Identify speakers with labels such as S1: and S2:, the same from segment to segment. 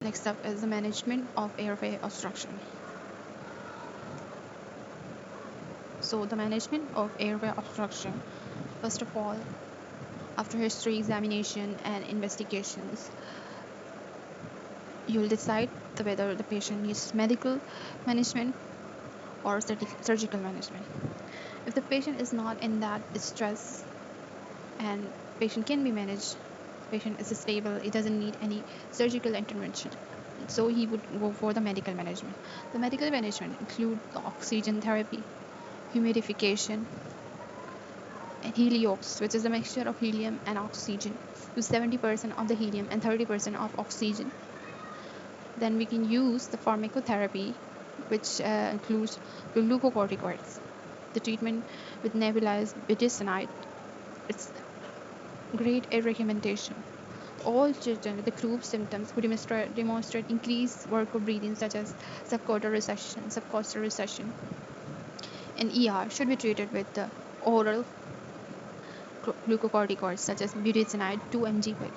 S1: Next up is the management of airway obstruction. So the management of airway obstruction, first of all, after history examination and investigations, you'll decide whether the patient needs medical management or surgical management. If the patient is not in that distress and patient can be managed, patient is stable, it doesn't need any surgical intervention, so he would go for the medical management. The medical management include the oxygen therapy, humidification, and heliox, which is a mixture of helium and oxygen, use 70% of the helium and 30% of oxygen. Then we can use the pharmacotherapy, which includes glucocorticoids. The treatment with nebulized budesonide, it's great a recommendation. All children with the group symptoms who demonstrate increased work of breathing, such as subcostal recession, and ER should be treated with the oral glucocorticoids such as budesonide 2 mg per,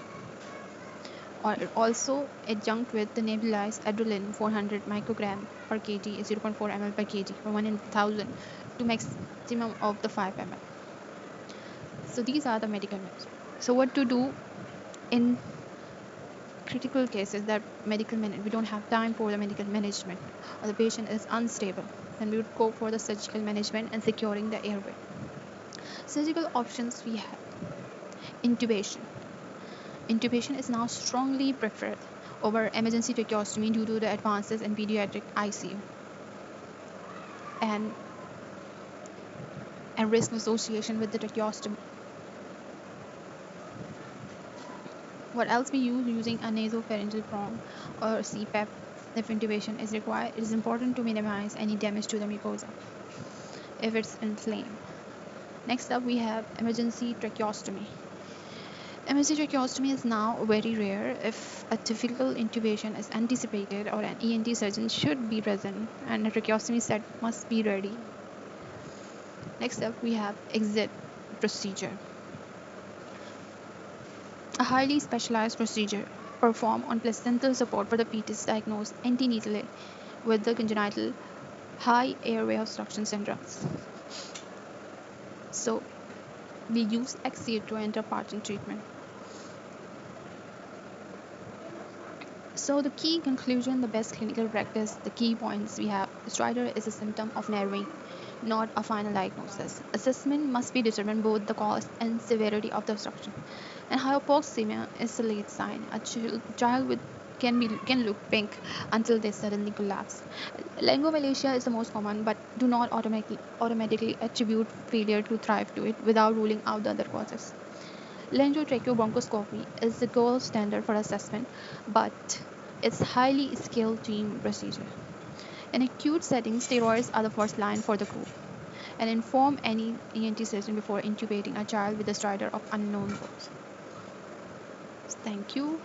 S1: or also adjunct with the nebulized adrenaline 400 microgram per kg, 0.4 ml per kg, for 1 in 1000 to maximum of the 5 ml. So these are the medical measures. So what to do in critical cases that we don't have time for the medical management, or the patient is unstable, then we would go for the surgical management and securing the airway. Surgical options we have intubation. Intubation is now strongly preferred over emergency tracheostomy due to the advances in pediatric ICU and risk association with the tracheostomy. What else we use using a nasopharyngeal prong or CPAP if intubation is required? It is important to minimize any damage to the mucosa if it's inflamed. Next up, we have emergency tracheostomy. Emergency tracheostomy is now very rare. If a difficult intubation is anticipated, or an ENT surgeon should be present, and a tracheostomy set must be ready. Next up, we have exit procedure. A highly specialized procedure performed on placental support for the fetus diagnosed antenatally with the congenital high airway obstruction syndromes. So we use exit to enter parting treatment. So the key conclusion, the best clinical practice, the key points we have: Stridor is a symptom of narrowing, not a final diagnosis. Assessment must be determined both the cause and severity of the obstruction. And hypoxemia is a late sign. A child can look pink until they suddenly collapse. Laryngomalacia is the most common, but do not automatically attribute failure to thrive to it without ruling out the other causes. Laryngotracheobronchoscopy is the gold standard for assessment, but it's highly skilled team procedure. In acute settings, steroids are the first line for the group. And inform any ENT surgeon before intubating a child with a stridor of unknown cause. Thank you.